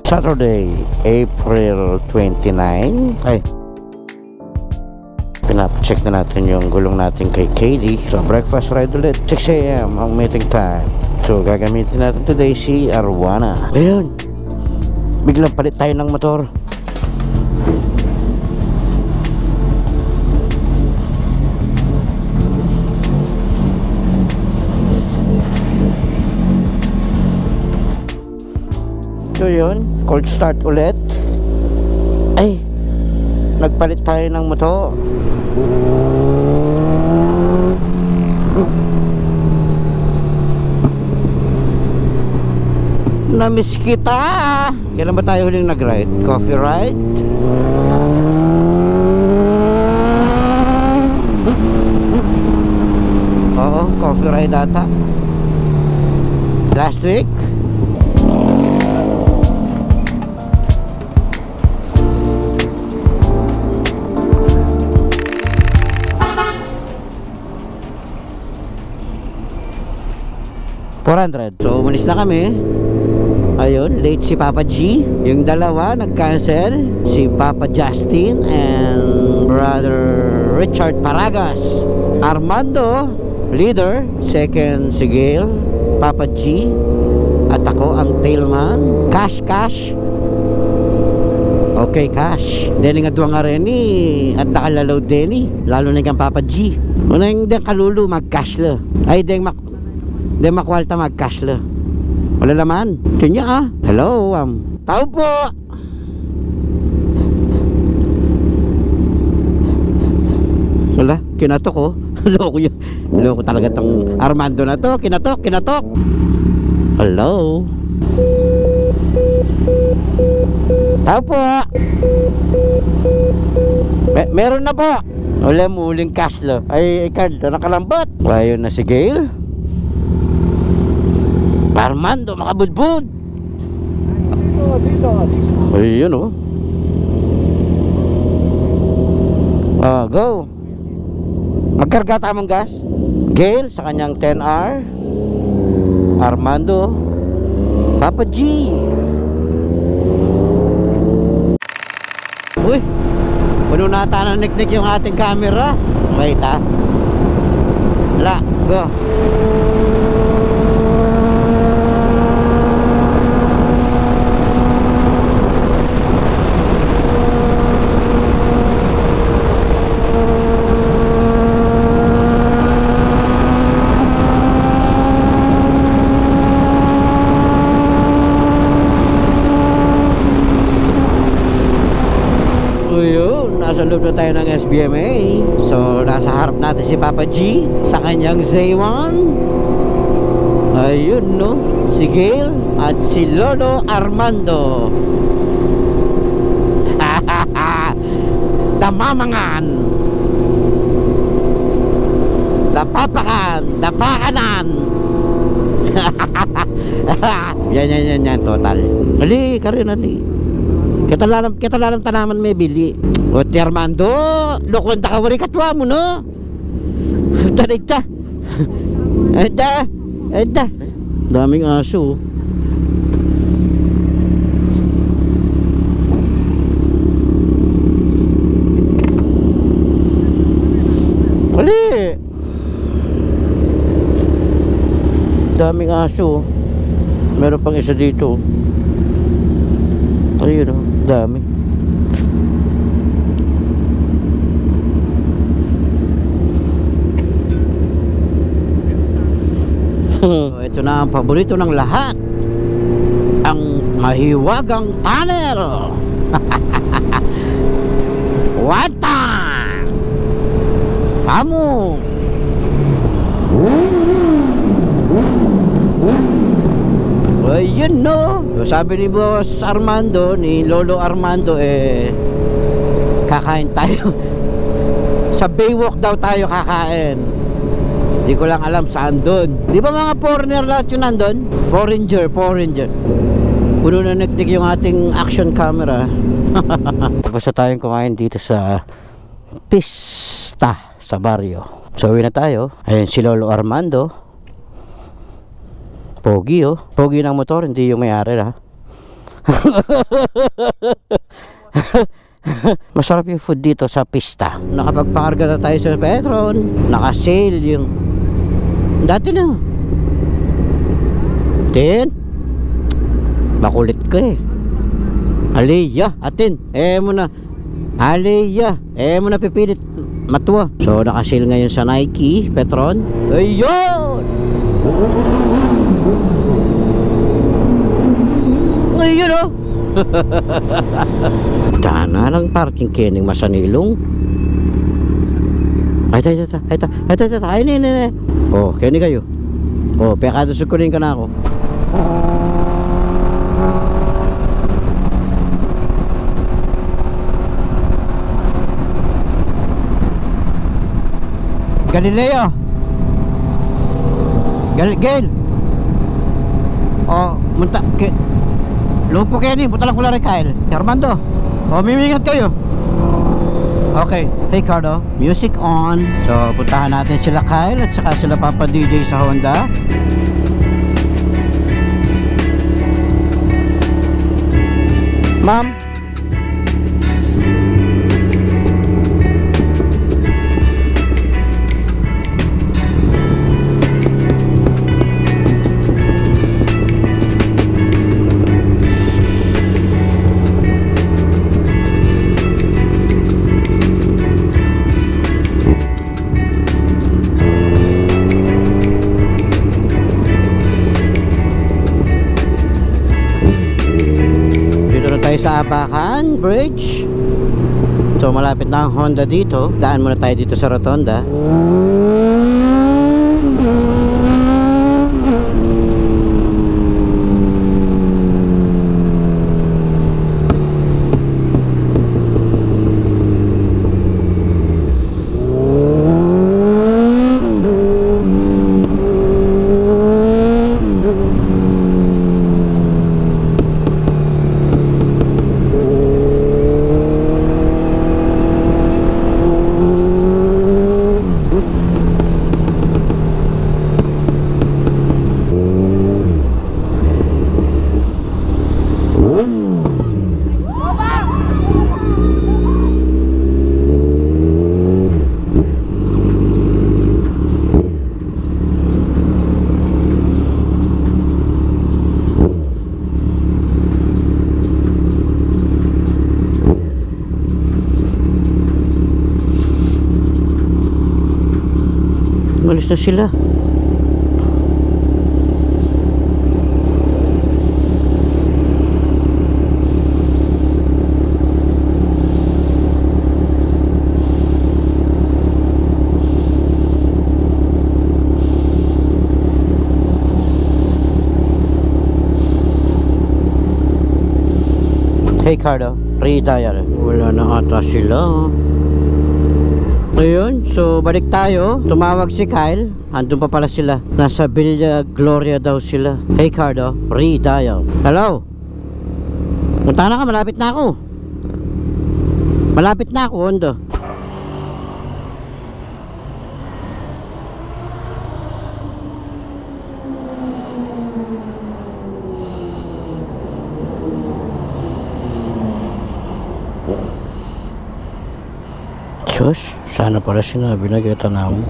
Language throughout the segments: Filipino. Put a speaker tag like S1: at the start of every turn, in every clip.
S1: Saturday, April 29. Ay, pinapacheck na natin yung gulong natin kay KD. So breakfast ride ulit, 6 AM ang meeting time. So gagamitin natin today si Arwana. Ayun, biglang palit tayo ng motor. So yun, cold start ulit. Ay, nagpalit tayo ng motor. Namiss kita. Kailan ba tayo huling nag-ride? Coffee ride? Oo, coffee ride ata. Last week. So umalis na kami. Ayun, late si Papa G. Yung dalawa nag-cancel, si Papa Justin and Brother Richard Paragas. Armando, leader. Second si Gail, Papa G, at ako ang tailman. Cash. Okay, Cash. Deni nga duwa nga rin at nakalalaw Deni. Lalo na kang Papa G. Una yung kalulu mag-cash la. Ay, de makwalta mag-cash la. Wala laman. Ito niya Hello, tao po. Wala, kinatok ko. Loko talaga tong Armando na to. Kinatok. Hello. Tao po. Meron na po. Wala mo uling cash la. Ay, card na nakalambot. Ayun na si Gail. Armando, makabudbud. Ayun go. Magkarga tamang gas. Gail sa kanyang 10R. Armando, Papa G. Uy, puno na ata ng niknik yung ating camera. Wait go. Nasa loob na tayo ng SBMA. So nasa harap natin si Papa G sa kanyang Z1. Ayun si Gail at si Lolo Armando. Damamangan, dapapakan, dapakanan. Yan total. Ali karin. Kita lalam tanaman may bili. O ti Armando, lokon ta kawari katwa mo Tadita. Eda. Daming aso. Wali. Daming aso. Meron pang isa dito. Ayun dami. Ito na ang paborito ng lahat, ang mahiwagang tunnel. Wata kamu. Ayun sabi ni Boss Armando, ni Lolo Armando, kakain tayo. Sa Baywalk daw tayo kakain. Di ko lang alam saan doon. Di ba mga foreigner lahat yun nandun? Foreigner. Puno na niknik yung ating action camera. Basta tayong kumain dito sa pista sa baryo. So uwi na tayo. Ayun si Lolo Armando. Pogi Pogi ng motor, hindi yung may-ari Masarap yung food dito sa pista. Nakapagpakarga na tayo sa Petron. Naka-sale yung dati na. Tin, makulit ka eh. Aliyah, atin. Mo na. Aliyah, mo na pipilit matuwa. So naka-sale ngayon sa Nike, Petron. Ayun! Ayun oh! Dana lang parking kining masanilong. Ay ni. Oh, kini kayo. Oh, pekado sukunin ka na ako. Galileo. Gail. Oh, munta lumpo kayo ni, punta lang ko lang rin Kyle. Armando, mimingat kayo. Okay, hey Cardo, music on. So, puntahan natin sila Kyle at saka sila Papa DJ sa Honda. Ma'am, sa Abacan Bridge. So malapit na ang Honda dito. Daan muna tayo dito sa Rotonda. Malis na sila. Hey Cardo, re-dial. Wala na ata sila. Ayun, so balik tayo. Tumawag si Kyle. Andun pa pala sila. Nasa Villa Gloria daw sila. Hey Cardo, re-dial. Hello? Punta na ka, malapit na ako. Malapit na ako, Hondo. Diyos, sana pala sinabi na kita na mo.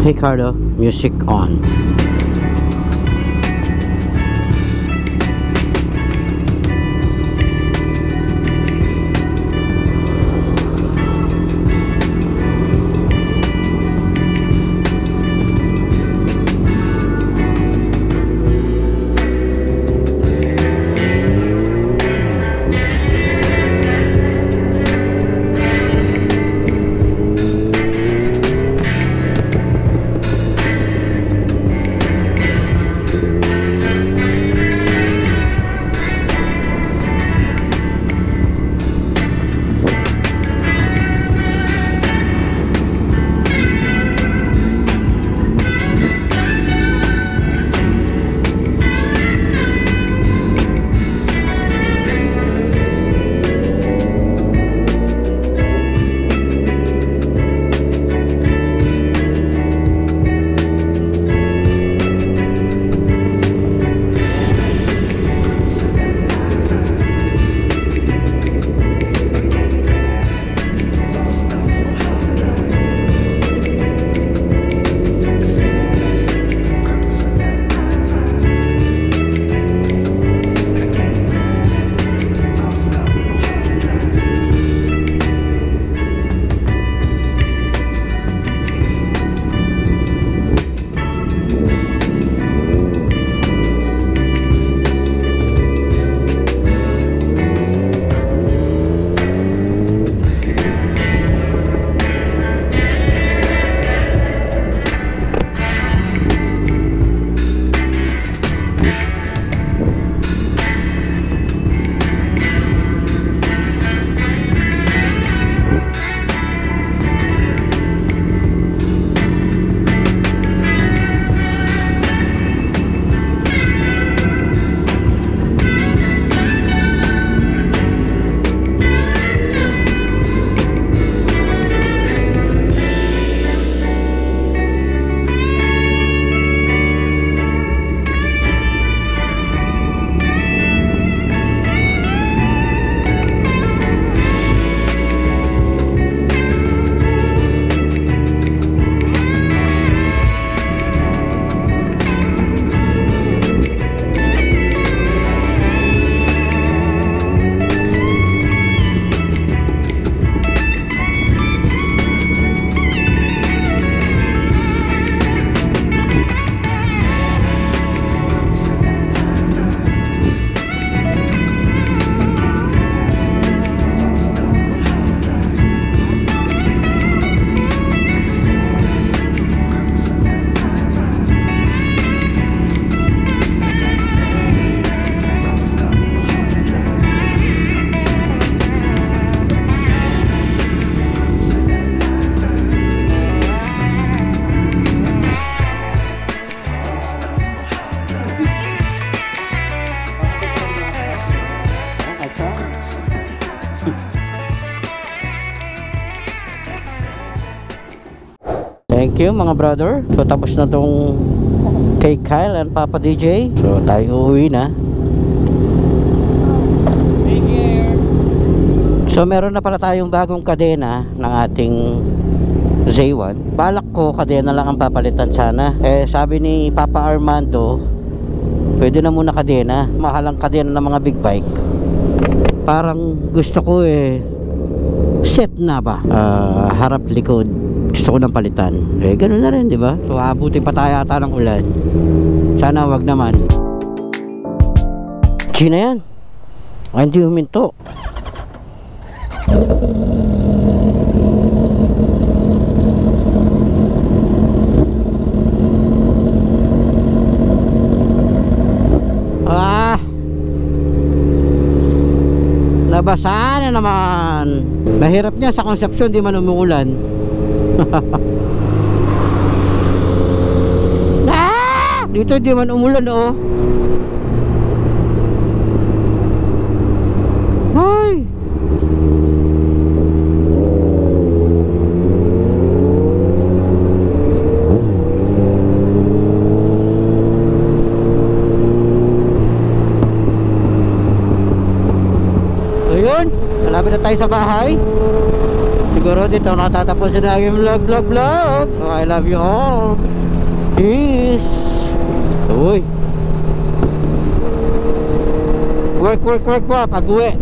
S1: Hey Cardo, music on. thank you mga brother. So tapos na tong kay Kyle and Papa DJ. So tayo uuwi na. So meron na pala tayong bagong kadena ng ating Z1. Balak ko kadena lang ang papalitan sana. Eh sabi ni Papa Armando, pwede na muna kadena. Mahal ang kadena ng mga big bike. Parang gusto ko set na ba? Harap likod. Gusto ko ng palitan. Eh ganun na rin, di ba? So abutin pa tayo ata ng ulan. Sana wag naman. G na yan. Ay, hindi huminto. Nabasa na naman. Mahirap niya sa Concepcion, di man umuulan. Dito di man umulan, oh. Ay. Ayun, malapit na tayo sa bahay. Siguro dito natatapusin na yung vlog. So I love you all. Peace. Uy. Work pa pag uwi.